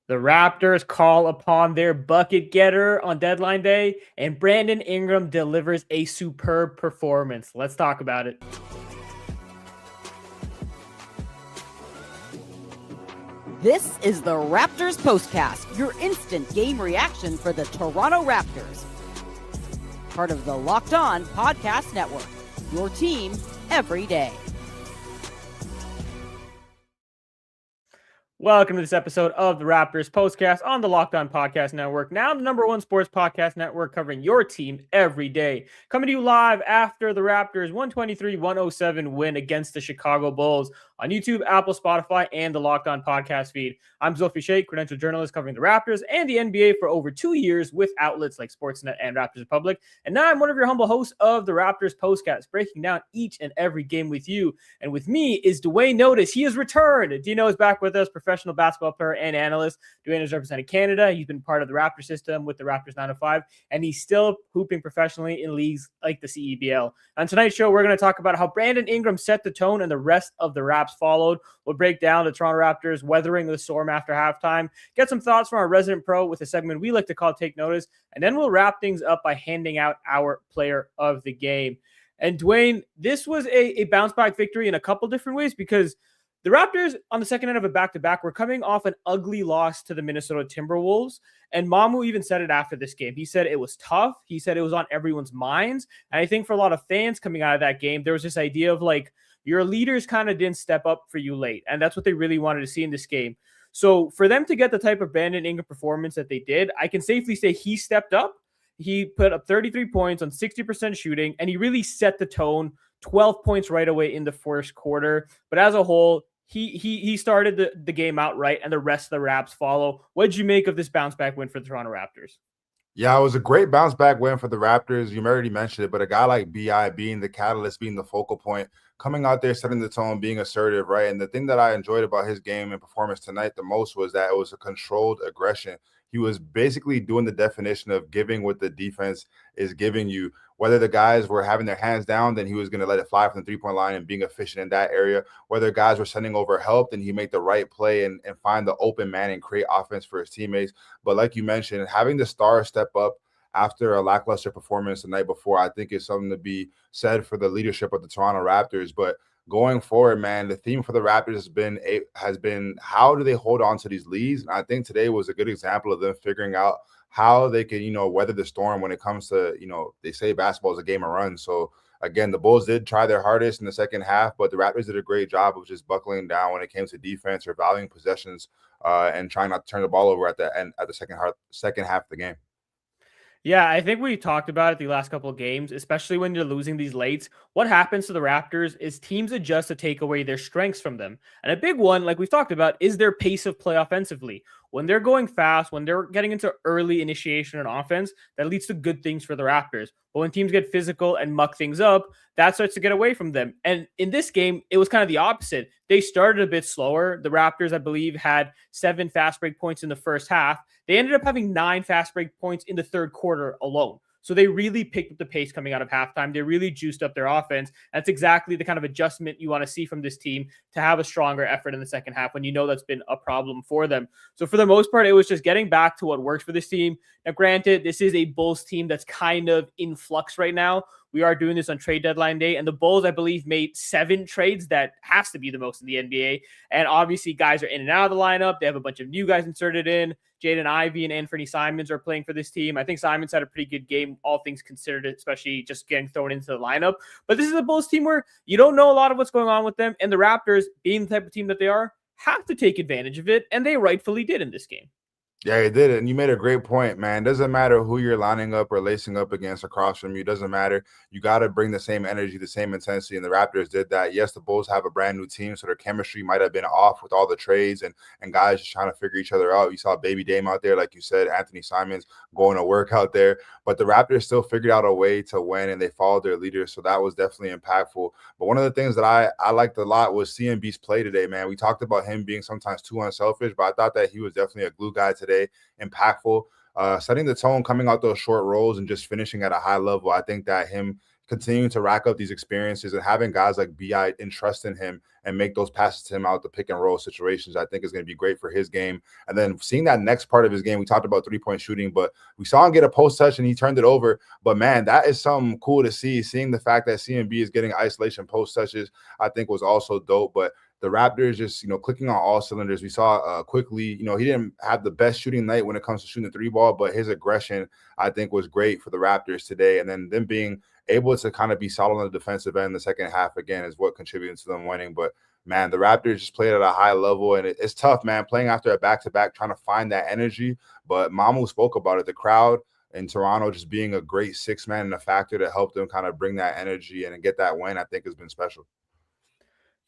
The Raptors call upon their bucket getter on deadline day, and Brandon Ingram delivers a superb performance. Let's talk about it. This is the Raptors Postcast, your instant game reaction for the Toronto Raptors. Part of the Locked On Podcast Network, your team every day. Welcome to this episode of the Raptors Postcast on the Locked On Podcast Network, now the #1 sports podcast network covering your team every day. Coming to you live after the Raptors' 123-107 win against the Chicago Bulls on YouTube, Apple, Spotify, and the Locked On Podcast feed. I'm Zulfi, Sheikh, credentialed journalist covering the Raptors and the NBA for over 2 years with outlets like Sportsnet and Raptors Republic. And now I'm one of your humble hosts of the Raptors Postcast, breaking down each and every game with you. And with me is Duane. Notice he has returned. Dino is back with us, professional basketball player and analyst. Duane has represented Canada. He's been part of the Raptor system with the Raptors 905, and he's still hooping professionally in leagues like the CEBL. On tonight's show, we're going to talk about how Brandon Ingram set the tone and the rest of the Raps followed. We'll break down the Toronto Raptors weathering the storm after halftime, get some thoughts from our resident pro with a segment we like to call Take Notice, and then we'll wrap things up by handing out our player of the game. And Duane, this was a bounce back victory in a couple different ways because the Raptors on the second end of a back-to-back were coming off an ugly loss to the Minnesota Timberwolves. And Mamu even said it after this game. He said it was tough. He said it was on everyone's minds. And I think for a lot of fans coming out of that game, there was this idea of like, your leaders kind of didn't step up for you late. And that's what they really wanted to see in this game. So for them to get the type of Brandon Ingram performance that they did, I can safely say he stepped up. He put up 33 points on 60% shooting, and he really set the tone. 12 points right away in the first quarter. But as a whole, he started the game out right, and the rest of the Raps follow. What did you make of this bounce back win for the Toronto Raptors? Yeah, it was a great bounce back win for the Raptors. You already mentioned it, but a guy like BI being the catalyst, being the focal point, coming out there, setting the tone, being assertive, right? And the thing that I enjoyed about his game and performance tonight the most was that it was a controlled aggression. He was basically doing the definition of giving what the defense is giving you. Whether the guys were having their hands down, then he was going to let it fly from the three-point line and being efficient in that area. Whether guys were sending over help, then he made the right play and find the open man and create offense for his teammates. But like you mentioned, having the stars step up after a lackluster performance the night before, I think is something to be said for the leadership of the Toronto Raptors. But going forward, man, the theme for the Raptors has been how do they hold on to these leads? And I think today was a good example of them figuring out how they can, weather the storm when it comes to, they say basketball is a game of runs. So again, the Bulls did try their hardest in the second half, but the Raptors did a great job of just buckling down when it came to defense or valuing possessions and trying not to turn the ball over at the end at the second half of the game. Yeah, I think we talked about it the last couple of games, especially when you're losing these lates. What happens to the Raptors is teams adjust to take away their strengths from them. And a big one, like we've talked about, is their pace of play offensively. When they're going fast, when they're getting into early initiation on offense, that leads to good things for the Raptors. But when teams get physical and muck things up, that starts to get away from them. And in this game, it was kind of the opposite. They started a bit slower. The Raptors, I believe, had 7 fast break points in the first half. They ended up having 9 fast break points in the third quarter alone. So they really picked up the pace coming out of halftime. They really juiced up their offense. That's exactly the kind of adjustment you want to see from this team to have a stronger effort in the second half when you know that's been a problem for them. So for the most part, it was just getting back to what works for this team. Now, granted, this is a Bulls team that's kind of in flux right now. We are doing this on trade deadline day, and the Bulls, I believe, made 7 trades. That has to be the most in the NBA. And obviously, guys are in and out of the lineup. They have a bunch of new guys inserted in. Jaden Ivey and Anthony Simons are playing for this team. I think Simons had a pretty good game, all things considered, especially just getting thrown into the lineup. But this is a Bulls team where you don't know a lot of what's going on with them, and the Raptors, being the type of team that they are, have to take advantage of it, and they rightfully did in this game. Yeah, he did it. And you made a great point, man. Doesn't matter who you're lining up or lacing up against across from you. Doesn't matter. You got to bring the same energy, the same intensity. And the Raptors did that. Yes, the Bulls have a brand new team, so their chemistry might have been off with all the trades and guys just trying to figure each other out. You saw Baby Dame out there, like you said, Anthony Simons going to work out there. But the Raptors still figured out a way to win, and they followed their leaders. So that was definitely impactful. But one of the things that I liked a lot was seeing Beast play today, man. We talked about him being sometimes too unselfish, but I thought that he was definitely a glue guy today. Impactful, setting the tone, coming out those short rolls and just finishing at a high level. I think that him continuing to rack up these experiences and having guys like BI entrust in him and make those passes to him out the pick and roll situations, I think is going to be great for his game. And then seeing that next part of his game, we talked about 3-point shooting, but we saw him get a post touch and he turned it over. But man, that is something cool to see. Seeing the fact that CMB is getting isolation post touches, I think was also dope. But the Raptors just, clicking on all cylinders. We saw quickly, he didn't have the best shooting night when it comes to shooting the 3-ball, but his aggression, I think, was great for the Raptors today. And then them being able to kind of be solid on the defensive end in the second half, again, is what contributed to them winning. But, man, the Raptors just played at a high level, and it's tough, man, playing after a back-to-back, trying to find that energy. But Mamu spoke about it. The crowd in Toronto just being a great six-man and a factor to help them kind of bring that energy and get that win, I think, has been special.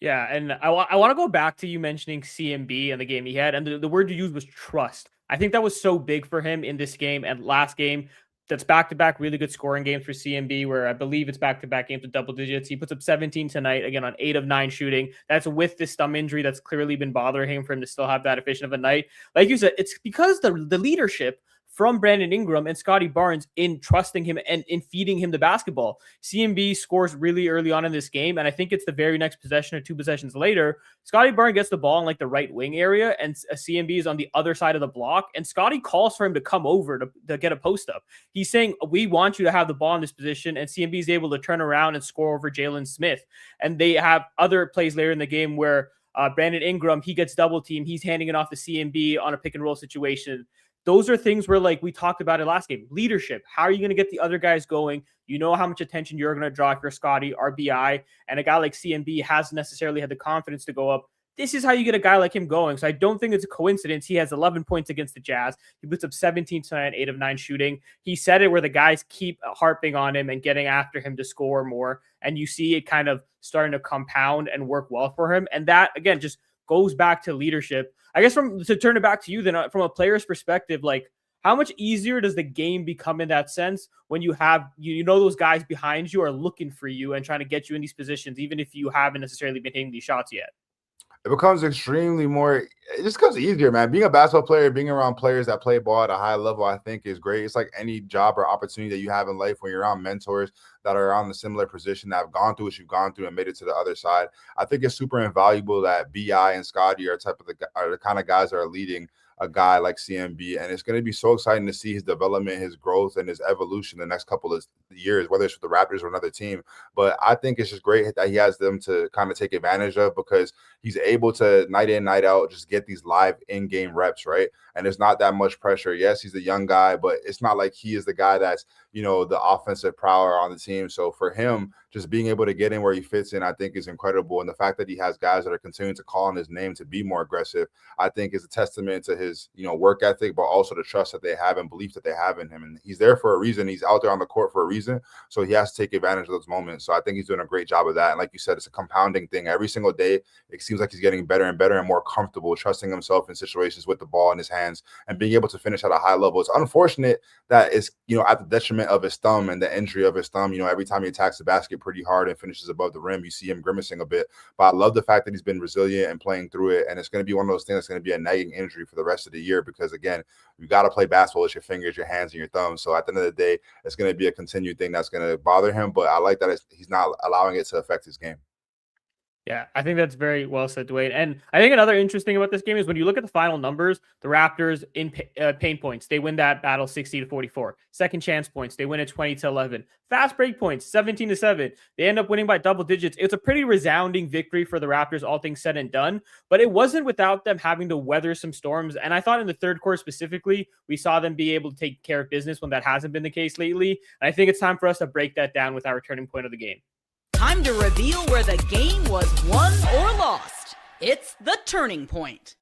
Yeah, and I want to go back to you mentioning CMB and the game he had, and the word you used was trust. I think that was so big for him in this game and last game. That's back-to-back really good scoring games for CMB, where I believe it's back-to-back games with double digits. He puts up 17 tonight, again, on 8 of 9 shooting. That's with this thumb injury that's clearly been bothering him for him to still have that efficient of a night. Like you said, it's because the leadership from Brandon Ingram and Scotty Barnes in trusting him and in feeding him the basketball. CMB scores really early on in this game, and I think it's the very next possession or 2 possessions later. Scotty Barnes gets the ball in like the right wing area, and CMB is on the other side of the block, and Scotty calls for him to come over to get a post up. He's saying, we want you to have the ball in this position, and CMB is able to turn around and score over Jalen Smith. And they have other plays later in the game where Brandon Ingram, he gets double teamed. He's handing it off to CMB on a pick and roll situation. Those are things where, like we talked about it last game, leadership. How are you going to get the other guys going? You know how much attention you're going to draw if you're Scotty, RBI, and a guy like CMB hasn't necessarily had the confidence to go up. This is how you get a guy like him going. So I don't think it's a coincidence. He has 11 points against the Jazz. He puts up 17 tonight, 8 of 9 shooting. He said it where the guys keep harping on him and getting after him to score more. And you see it kind of starting to compound and work well for him. And that, again, just goes back to leadership. I guess to turn it back to you, then from a player's perspective, like how much easier does the game become in that sense when you have, those guys behind you are looking for you and trying to get you in these positions, even if you haven't necessarily been hitting these shots yet? It becomes extremely more, it just becomes easier, man. Being a basketball player, being around players that play ball at a high level, I think is great. It's like any job or opportunity that you have in life when you're around mentors that are on the similar position, that have gone through what you've gone through and made it to the other side. I think it's super invaluable that BI and Scotty are the kind of guys that are leading a guy like CMB, and it's going to be so exciting to see his development, his growth, and his evolution the next couple of years, whether it's with the Raptors or another team. But I think it's just great that he has them to kind of take advantage of, because he's able to night in, night out, just get these live in-game reps, right? And there's not that much pressure. Yes, he's a young guy, but it's not like he is the guy that's, the offensive prowler on the team. So for him, just being able to get in where he fits in, I think is incredible. And the fact that he has guys that are continuing to call on his name to be more aggressive, I think is a testament to his, work ethic, but also the trust that they have and belief that they have in him. And he's there for a reason. He's out there on the court for a reason. So he has to take advantage of those moments. So I think he's doing a great job of that. And like you said, it's a compounding thing. Every single day, it seems like he's getting better and better and more comfortable, trusting himself in situations with the ball in his hands and being able to finish at a high level. It's unfortunate that it's, at the detriment of his thumb and the injury of his thumb. Every time he attacks the basket pretty hard and finishes above the rim, you see him grimacing a bit. But I love the fact that he's been resilient and playing through it. And it's going to be one of those things that's going to be a nagging injury for the rest of the year, because, again, you got to play basketball with your fingers, your hands, and your thumbs. So at the end of the day, it's going to be a continued thing that's going to bother him. But I like that he's not allowing it to affect his game. Yeah, I think that's very well said, Duane. And I think another interesting about this game is when you look at the final numbers, the Raptors in pain points, they win that battle 60-44. Second chance points, they win it 20-11. Fast break points, 17-7. They end up winning by double digits. It's a pretty resounding victory for the Raptors, all things said and done. But it wasn't without them having to weather some storms. And I thought in the third quarter specifically, we saw them be able to take care of business when that hasn't been the case lately. And I think it's time for us to break that down with our turning point of the game. Time to reveal where the game was won or lost. It's the turning point.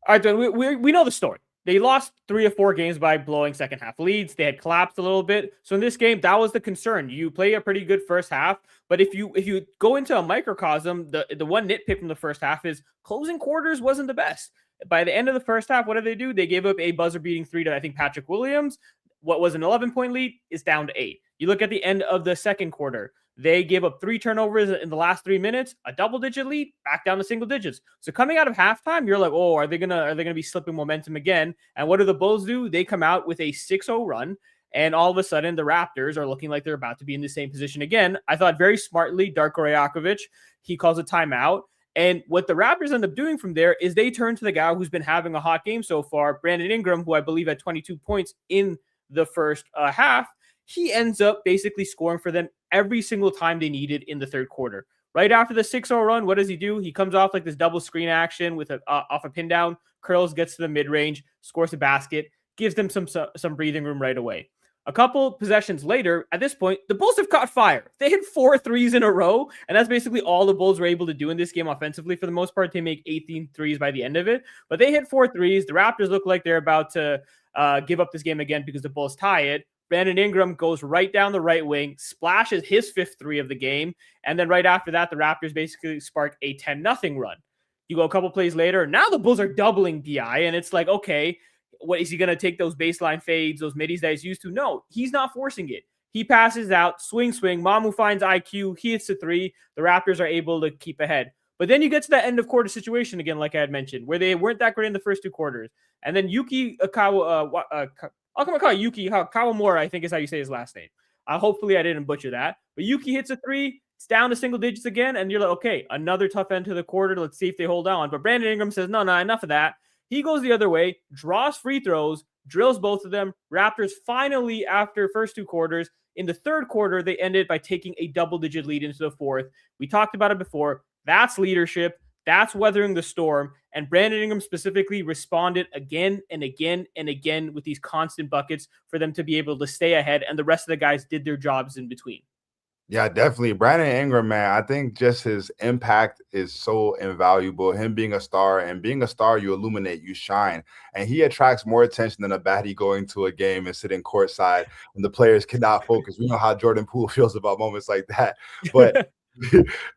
All right, Duane, we know the story. They lost 3 or 4 games by blowing second half leads. They had collapsed a little bit. So in this game, that was the concern. You play a pretty good first half, but if you go into a microcosm, the one nitpick from the first half is closing quarters wasn't the best. By the end of the first half, what did they do? They gave up a buzzer-beating 3 to, I think, Patrick Williams. What was an 11-point lead is down to 8. You look at the end of the second quarter, they gave up 3 turnovers in the last 3 minutes, a double-digit lead, back down to single digits. So coming out of halftime, you're like, are they gonna be slipping momentum again? And what do the Bulls do? They come out with a 6-0 run, And all of a sudden, the Raptors are looking like they're about to be in the same position again. I thought very smartly, Darko Rajakovic, he calls a timeout. And what the Raptors end up doing from there is they turn to the guy who's been having a hot game so far, Brandon Ingram, who I believe had 22 points in the first half. He ends up basically scoring for them every single time they needed in the third quarter. Right after the 6-0 run, what does he do? He comes off like this double screen action with off a pin down, curls, gets to the mid-range, scores a basket, gives them some breathing room right away. A couple possessions later, at this point, the Bulls have caught fire. They hit 4 threes in a row, and that's basically all the Bulls were able to do in this game offensively. For the most part, they make 18 threes by the end of it, but they hit 4 threes. The Raptors look like they're about to give up this game again because the Bulls tie it. Brandon Ingram goes right down the right wing, splashes his 5th three of the game, and then right after that, the Raptors basically spark a 10-0 run. You go a couple plays later, now the Bulls are doubling BI, and it's like, okay, what is he going to take those baseline fades, those middies that he's used to? No, he's not forcing it. He passes out, swing. Mamu finds IQ. He hits the 3. The Raptors are able to keep ahead. But then you get to that end of quarter situation again, like I had mentioned, where they weren't that great in the first 2 quarters. And then Yuki Kawamura, I think is how you say his last name. Hopefully I didn't butcher that. But Yuki hits a 3. It's down to single digits again. And you're like, okay, another tough end to the quarter. Let's see if they hold on. But Brandon Ingram says, no, enough of that. He goes the other way, draws free throws, drills both of them. Raptors finally, after first 2 quarters, in the third quarter, they ended by taking a double-digit lead into the fourth. We talked about it before. That's leadership. That's weathering the storm. And Brandon Ingram specifically responded again and again and again with these constant buckets for them to be able to stay ahead. And the rest of the guys did their jobs in between. Yeah, definitely. Brandon Ingram, man, I think just his impact is so invaluable. Him being a star, and being a star, you illuminate, you shine. And he attracts more attention than a baddie going to a game and sitting courtside when the players cannot focus. We know how Jordan Poole feels about moments like that. But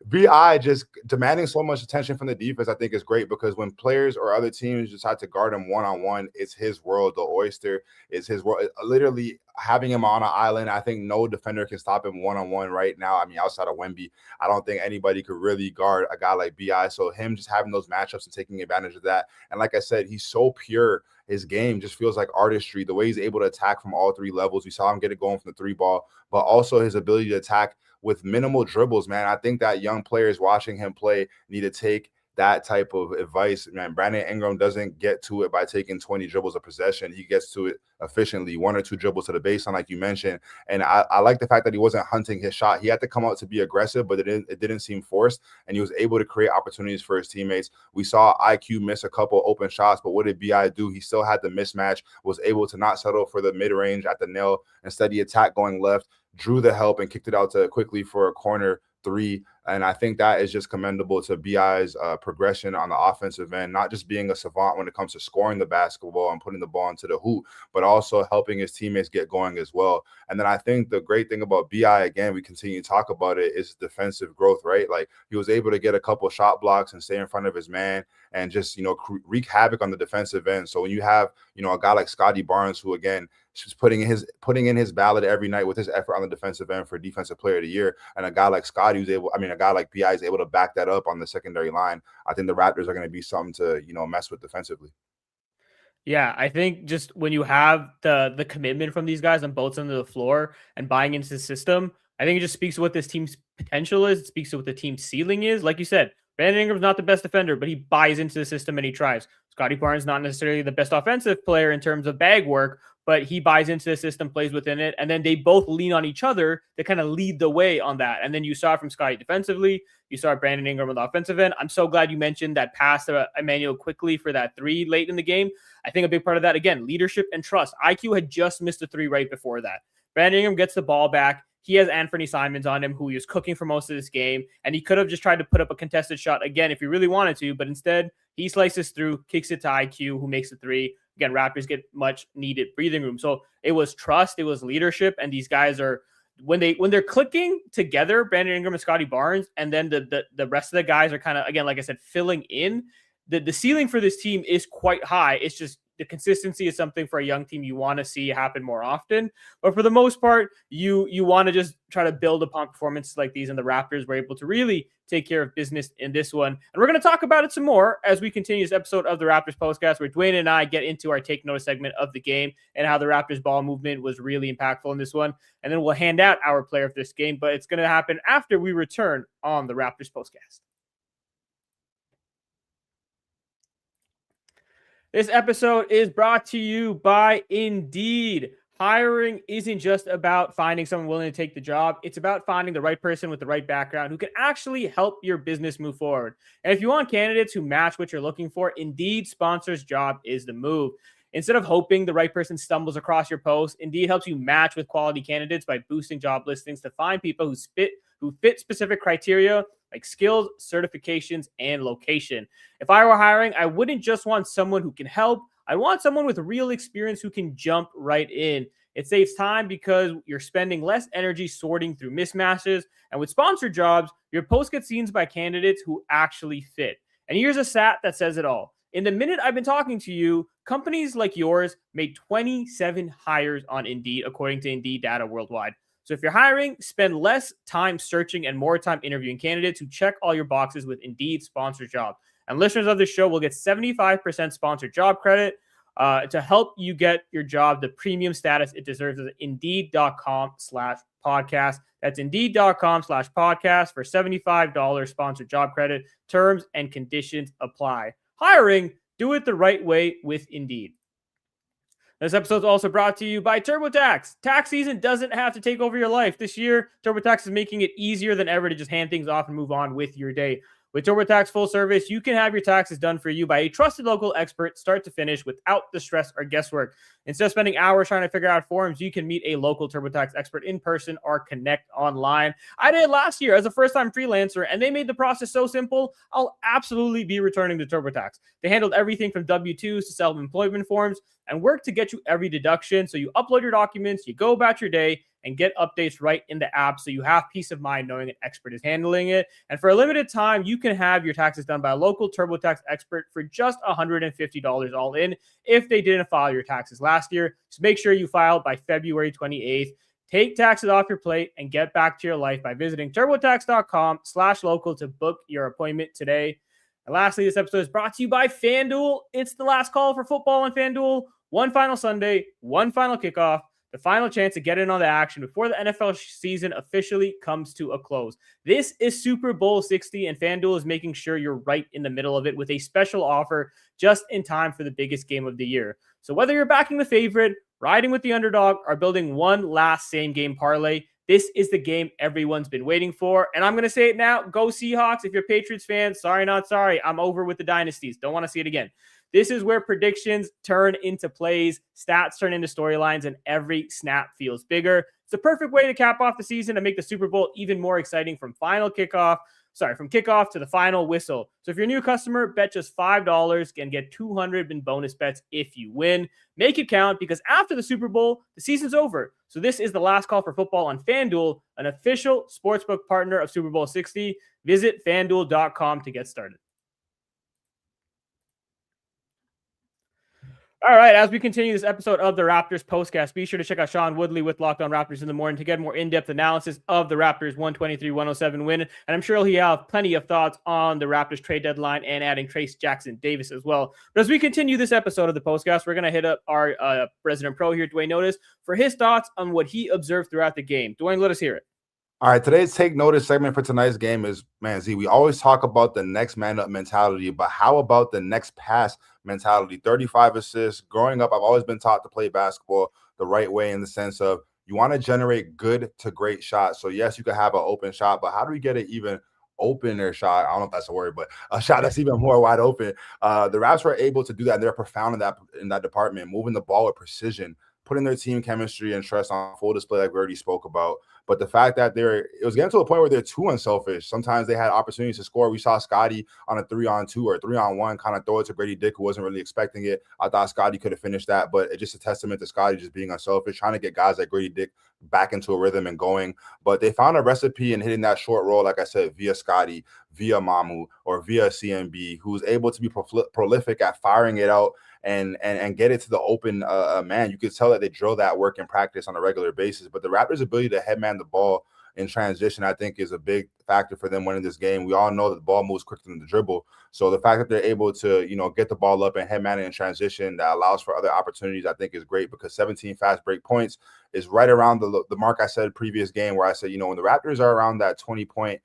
BI just demanding so much attention from the defense, I think is great, because when players or other teams decide to guard him one-on-one, it's his world. The oyster is his world. Literally having him on an island, I think no defender can stop him one-on-one right now. I mean, outside of Wemby, I don't think anybody could really guard a guy like BI. So him just having those matchups and taking advantage of that. And like I said, he's so pure. His game just feels like artistry. The way he's able to attack from all 3 levels. We saw him get it going from the 3 ball, but also his ability to attack with minimal dribbles, man. I think that young players watching him play need to take that type of advice, man. Brandon Ingram doesn't get to it by taking 20 dribbles a possession. He gets to it efficiently, 1 or 2 dribbles to the baseline, like you mentioned. And I like the fact that he wasn't hunting his shot. He had to come out to be aggressive, but it didn't seem forced, and he was able to create opportunities for his teammates. We saw IQ miss a couple open shots, but what did BI do? He still had the mismatch, was able to not settle for the mid-range at the nail. Instead, he attacked going left, drew the help, and kicked it out to quickly for a corner 3. And I think that is just commendable to BI's progression on the offensive end, not just being a savant when it comes to scoring the basketball and putting the ball into the hoop, but also helping his teammates get going as well. And then I think the great thing about BI, again, we continue to talk about it, is defensive growth, right? Like, he was able to get a couple shot blocks and stay in front of his man and just, wreak havoc on the defensive end. So when you have, a guy like Scotty Barnes, who, again, just putting in his ballot every night with his effort on the defensive end for Defensive Player of the Year, and a guy like Scotty a guy like BI is able to back that up on the secondary line, I think the Raptors are going to be something to, mess with defensively. Yeah, I think just when you have the commitment from these guys on both ends of the floor and buying into the system, I think it just speaks to what this team's potential is. It speaks to what the team's ceiling is. Like you said, Brandon Ingram's not the best defender, but he buys into the system and he tries. Scotty Barnes not necessarily the best offensive player in terms of bag work, but he buys into the system, plays within it, and then they both lean on each other to kind of lead the way on that. And then you saw it from Scotty defensively. You saw Brandon Ingram on the offensive end. I'm so glad you mentioned that pass to Emmanuel quickly for that 3 late in the game. I think a big part of that, again, leadership and trust. IQ had just missed a 3 right before that. Brandon Ingram gets the ball back. He has Anthony Simons on him, who he was cooking for most of this game, and he could have just tried to put up a contested shot again if he really wanted to, but instead he slices through, kicks it to IQ, who makes the 3. Again, Raptors get much needed breathing room. So it was trust, it was leadership, and these guys are when they're clicking together, Brandon Ingram and Scotty Barnes, and then the rest of the guys are kind of, again, like I said, filling in. The ceiling for this team is quite high. It's just the consistency is something for a young team you want to see happen more often. But for the most part, you want to just try to build upon performances like these, and the Raptors were able to really take care of business in this one. And we're going to talk about it some more as we continue this episode of the Raptors Postcast, where Duane and I get into our take notice segment of the game and how the Raptors ball movement was really impactful in this one. And then we'll hand out our player of this game, but it's going to happen after we return on the Raptors Postcast. This episode is brought to you by Indeed. Hiring isn't just about finding someone willing to take the job. It's about finding the right person with the right background who can actually help your business move forward. And if you want candidates who match what you're looking for, Indeed sponsors job is the move. Instead of hoping the right person stumbles across your post, Indeed helps you match with quality candidates by boosting job listings to find people who fit specific criteria like skills, certifications, and location. If I were hiring, I wouldn't just want someone who can help. I want someone with real experience who can jump right in. It saves time because you're spending less energy sorting through mismatches. And with sponsored jobs, your post gets seen by candidates who actually fit. And here's a stat that says it all. In the minute I've been talking to you, companies like yours made 27 hires on Indeed, according to Indeed data worldwide. So if you're hiring, spend less time searching and more time interviewing candidates who check all your boxes with Indeed sponsored job. And listeners of this show will get 75% sponsored job credit to help you get your job the premium status it deserves at Indeed.com/podcast. That's Indeed.com/podcast for $75 sponsored job credit. Terms and conditions apply. Hiring, do it the right way with Indeed. This episode is also brought to you by TurboTax. Tax season doesn't have to take over your life. This year, TurboTax is making it easier than ever to just hand things off and move on with your day. With TurboTax full service, you can have your taxes done for you by a trusted local expert start to finish without the stress or guesswork. Instead of spending hours trying to figure out forms, you can meet a local TurboTax expert in person or connect online. I did it last year as a first-time freelancer, and they made the process so simple, I'll absolutely be returning to TurboTax. They handled everything from W-2s to self-employment forms and work to get you every deduction. So you upload your documents, you go about your day, and get updates right in the app so you have peace of mind knowing an expert is handling it. And for a limited time, you can have your taxes done by a local TurboTax expert for just $150 all in if they didn't file your taxes last year. So make sure you file by February 28th. Take taxes off your plate and get back to your life by visiting TurboTax.com/local to book your appointment today. And lastly, this episode is brought to you by FanDuel. It's the last call for football on FanDuel. One final Sunday, one final kickoff. The final chance to get in on the action before the NFL season officially comes to a close. This is Super Bowl 60, and FanDuel is making sure you're right in the middle of it with a special offer just in time for the biggest game of the year. So whether you're backing the favorite, riding with the underdog, or building one last same-game parlay, this is the game everyone's been waiting for. And I'm going to say it now. Go Seahawks. If you're Patriots fans, sorry, not sorry. I'm over with the dynasties. Don't want to see it again. This is where predictions turn into plays, stats turn into storylines, and every snap feels bigger. It's the perfect way to cap off the season and make the Super Bowl even more exciting from kickoff to the final whistle. So if you're a new customer, bet just $5 and get $200 in bonus bets if you win. Make it count because after the Super Bowl, the season's over. So this is the last call for football on FanDuel, an official sportsbook partner of Super Bowl 60. Visit FanDuel.com to get started. All right, as we continue this episode of the Raptors Postcast, be sure to check out Sean Woodley with Locked On Raptors in the morning to get more in-depth analysis of the Raptors' 123-107 win. And I'm sure he'll have plenty of thoughts on the Raptors trade deadline and adding Trace Jackson Davis as well. But as we continue this episode of the Postcast, we're going to hit up our resident pro here, Duane Notice, for his thoughts on what he observed throughout the game. Duane, let us hear it. All right, today's Take Notice segment for tonight's game is, man, Z, we always talk about the next man up mentality, but how about the next pass mentality? 35 assists. Growing up, I've always been taught to play basketball the right way in the sense of you want to generate good to great shots. So, yes, you could have an open shot, but how do we get an even opener shot? I don't know if that's a word, but a shot that's even more wide open. The Raps were able to do that, and they're profound in that department, moving the ball with precision, putting their team chemistry and trust on full display like we already spoke about. But the fact that it was getting to a point where they're too unselfish. Sometimes they had opportunities to score. We saw Scotty on a 3-on-2 or 3-on-1 kind of throw it to Grady Dick, who wasn't really expecting it. I thought Scotty could have finished that, but it's just a testament to Scotty just being unselfish, trying to get guys like Grady Dick back into a rhythm and going. But they found a recipe in hitting that short roll, like I said, via Scotty, via Mamu, or via CMB, who's able to be prolific at firing it out and get it to the open man. You could tell that they drill that work in practice on a regular basis. But the Raptors' ability to headman the ball in transition, I think, is a big factor for them winning this game. We all know that the ball moves quicker than the dribble. So the fact that they're able to, get the ball up and headman it in transition that allows for other opportunities, I think is great, because 17 fast break points is right around the mark I said previous game, where I said, when the Raptors are around that 20-point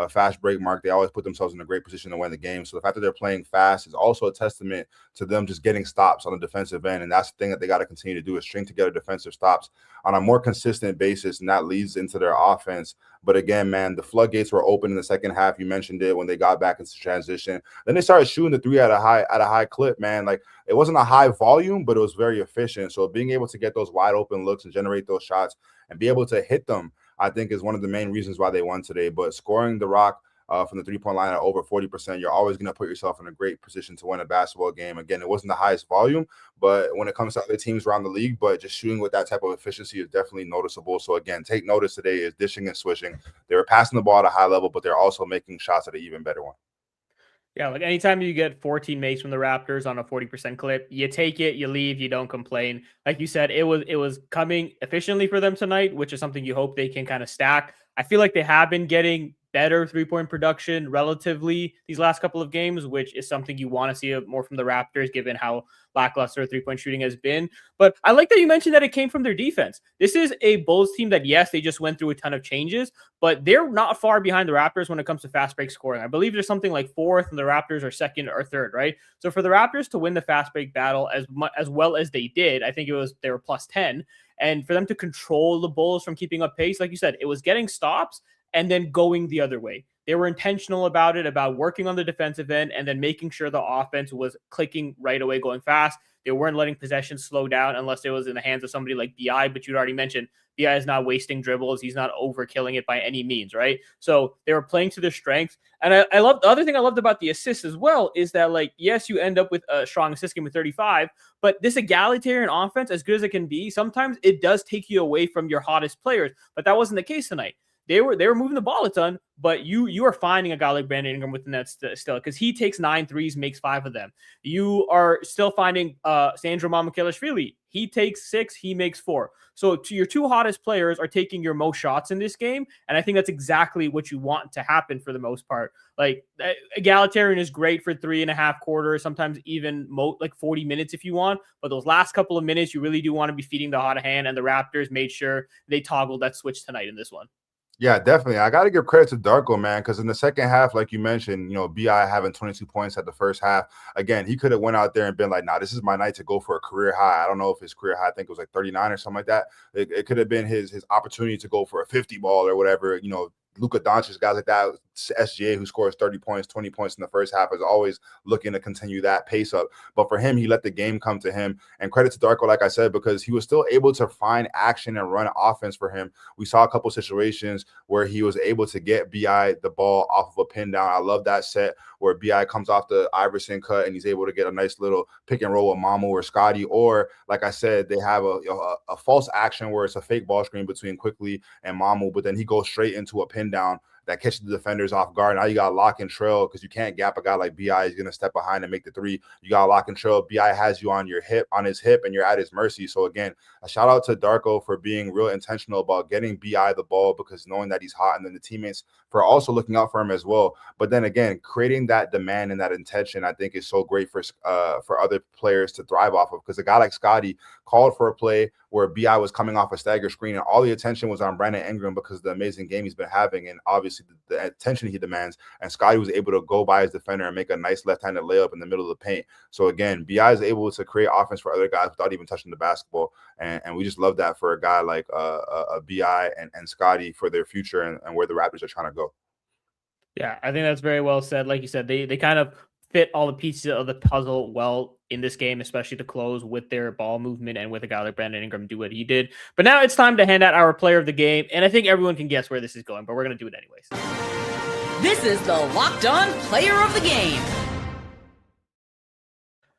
fast break mark, they always put themselves in a great position to win the game. So the fact that they're playing fast is also a testament to them just getting stops on the defensive end. And that's the thing that they got to continue to do, is string together defensive stops on a more consistent basis. And that leads into their offense. But again, man, the floodgates were open in the second half. You mentioned it when they got back into transition. Then they started shooting the three at a high clip, man. Like, it wasn't a high volume, but it was very efficient. So being able to get those wide open looks and generate those shots and be able to hit them, I think, is one of the main reasons why they won today. But scoring the rock from the three-point line at over 40%, you're always going to put yourself in a great position to win a basketball game. Again, it wasn't the highest volume, but when it comes to other teams around the league, but just shooting with that type of efficiency is definitely noticeable. So again, take notice today is dishing and swishing. They were passing the ball at a high level, but they're also making shots at an even better one. Yeah, like anytime you get 14 makes from the Raptors on a 40% clip, you take it, you leave, you don't complain. Like you said, it was coming efficiently for them tonight, which is something you hope they can kind of stack. I feel like they have been getting better three-point production relatively these last couple of games, which is something you want to see more from the Raptors, given how lackluster three-point shooting has been. But I like that you mentioned that it came from their defense. This is a Bulls team that, yes, they just went through a ton of changes, but they're not far behind the Raptors when it comes to fast break scoring. I believe there's something like fourth, and the Raptors are second or third, right? So for the Raptors to win the fast break battle as well as they did, I think they were plus 10, and for them to control the Bulls from keeping up pace, like you said, it was getting stops and then going the other way. They were intentional about it, about working on the defensive end and then making sure the offense was clicking right away, going fast. They weren't letting possession slow down unless it was in the hands of somebody like BI, but you'd already mentioned BI is not wasting dribbles. He's not overkilling it by any means, right? So they were playing to their strengths. And I love the other thing I loved about the assists as well is that, like, yes, you end up with a strong assist game with 35, but this egalitarian offense, as good as it can be, sometimes it does take you away from your hottest players. But that wasn't the case tonight. They were moving the ball a ton, but you are finding a guy like Brandon Ingram within that still, because he takes 9 threes, makes 5 of them. You are still finding Sandro Mamukelashvili. He takes 6, he makes 4. So your two hottest players are taking your most shots in this game, and I think that's exactly what you want to happen for the most part. Like, egalitarian is great for 3.5 quarters, sometimes even like 40 minutes if you want, but those last couple of minutes, you really do want to be feeding the hot hand, and the Raptors made sure they toggled that switch tonight in this one. Yeah, definitely. I got to give credit to Darko, man, because in the second half, like you mentioned, BI having 22 points at the first half. Again, he could have went out there and been like, nah, this is my night to go for a career high. I don't know if his career high, I think it was like 39 or something like that. It could have been his opportunity to go for a 50 ball or whatever, Luka Doncic, guys like that, SGA, who scores 30 points, 20 points in the first half, is always looking to continue that pace up. But for him, he let the game come to him. And credit to Darko, like I said, because he was still able to find action and run offense for him. We saw a couple situations where he was able to get BI the ball off of a pin down. I love that set where BI comes off the Iverson cut and he's able to get a nice little pick and roll with Mamu or Scotty. Or, like I said, they have a false action where it's a fake ball screen between Quickly and Mamu, but then he goes straight into a pin down that catches the defenders off guard. Now you got to lock and trail because you can't gap a guy like BI. He's going to step behind and make the three. You got to lock and trail. BI has you on his hip, and you're at his mercy. So again, a shout out to Darko for being real intentional about getting BI the ball, because knowing that he's hot, and then the teammates for also looking out for him as well. But then again, creating that demand and that intention, I think, is so great for other players to thrive off of, because a guy like Scotty called for a play where BI was coming off a stagger screen and all the attention was on Brandon Ingram because of the amazing game he's been having and obviously the attention he demands. And Scotty was able to go by his defender and make a nice left-handed layup in the middle of the paint. So again, BI is able to create offense for other guys without even touching the basketball. And we just love that for a guy like BI and Scotty for their future and where the Raptors are trying to go. Yeah, I think that's very well said. Like you said, they kind of fit all the pieces of the puzzle well in this game, especially to close with their ball movement and with a guy like Brandon Ingram do what he did. But now it's time to hand out our player of the game, and I think everyone can guess where this is going, but we're going to do it anyways. This is the Locked On Player of the Game.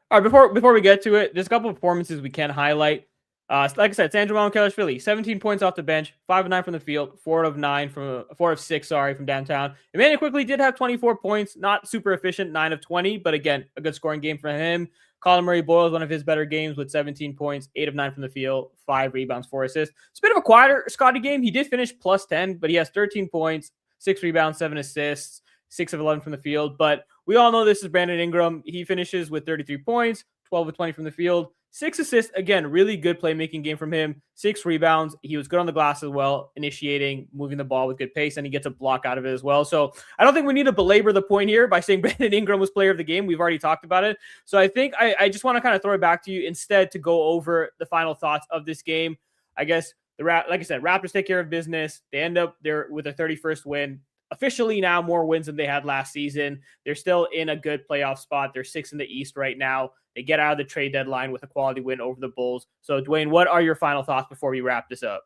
All right, before we get to it, there's a couple of performances we can highlight. Like I said, Sandro Mamukelashvili, 17 points off the bench, 5 of 9 from the field, 4 of 6, from downtown. Emmanuel quickly did have 24 points, not super efficient, 9 of 20, but again, a good scoring game for him. Colin Murray-Boyle is one of his better games with 17 points, 8 of 9 from the field, 5 rebounds, 4 assists. It's a bit of a quieter Scotty game. He did finish plus 10, but he has 13 points, 6 rebounds, 7 assists, 6 of 11 from the field. But we all know this is Brandon Ingram. He finishes with 33 points, 12 of 20 from the field, 6 assists. Again, really good playmaking game from him. 6 rebounds. He was good on the glass as well, initiating, moving the ball with good pace, and he gets a block out of it as well. So I don't think we need to belabor the point here by saying Brandon Ingram was player of the game. We've already talked about it. So I think I just want to kind of throw it back to you instead to go over the final thoughts of this game. I guess, like I said, Raptors take care of business. They end up there with a 31st win. Officially now more wins than they had last season. They're still in a good playoff spot. They're 6th in the East right now. They get out of the trade deadline with a quality win over the Bulls. So, Duane, what are your final thoughts before we wrap this up?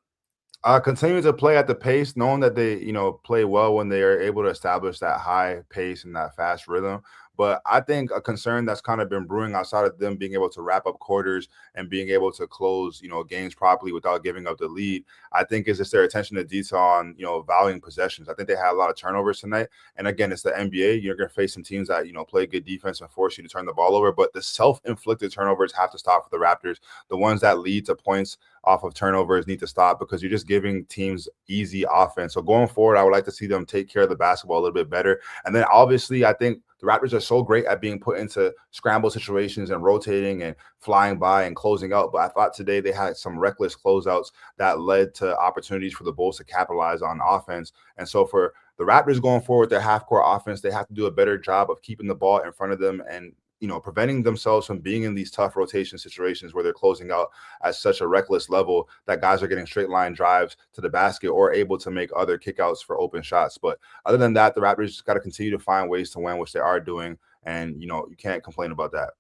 Continue to play at the pace, knowing that they, play well when they are able to establish that high pace and that fast rhythm. But I think a concern that's kind of been brewing outside of them being able to wrap up quarters and being able to close, games properly without giving up the lead, I think is just their attention to detail on, valuing possessions. I think they had a lot of turnovers tonight. And again, it's the NBA. You're going to face some teams that, play good defense and force you to turn the ball over. But the self-inflicted turnovers have to stop for the Raptors. The ones that lead to points off of turnovers need to stop because you're just giving teams easy offense. So going forward, I would like to see them take care of the basketball a little bit better. And then obviously, I think the Raptors are so great at being put into scramble situations and rotating and flying by and closing out. But I thought today they had some reckless closeouts that led to opportunities for the Bulls to capitalize on offense. And so for the Raptors going forward, their half-court offense, they have to do a better job of keeping the ball in front of them and preventing themselves from being in these tough rotation situations where they're closing out at such a reckless level that guys are getting straight line drives to the basket or able to make other kickouts for open shots. But other than that, the Raptors just got to continue to find ways to win, which they are doing. And, you can't complain about that.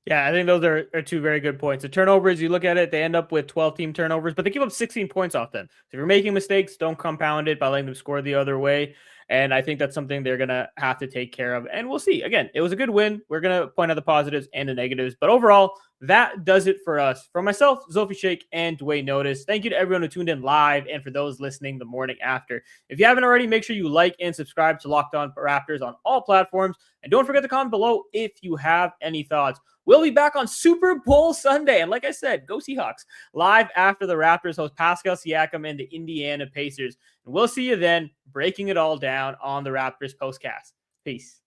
Yeah, I think those are 2 very good points. The turnovers, you look at it, they end up with 12 team turnovers, but they give up 16 points off them. So if you're making mistakes, don't compound it by letting them score the other way. And I think that's something they're going to have to take care of. And we'll see. Again, it was a good win. We're going to point out the positives and the negatives. But overall, that does it for us. For myself, Zulfi, Sheikh, and Duane Notice. Thank you to everyone who tuned in live and for those listening the morning after. If you haven't already, make sure you like and subscribe to Locked On Raptors on all platforms. And don't forget to comment below if you have any thoughts. We'll be back on Super Bowl Sunday. And like I said, go Seahawks. Live after the Raptors host Pascal Siakam and the Indiana Pacers. And we'll see you then, breaking it all down on the Raptors Postcast. Peace.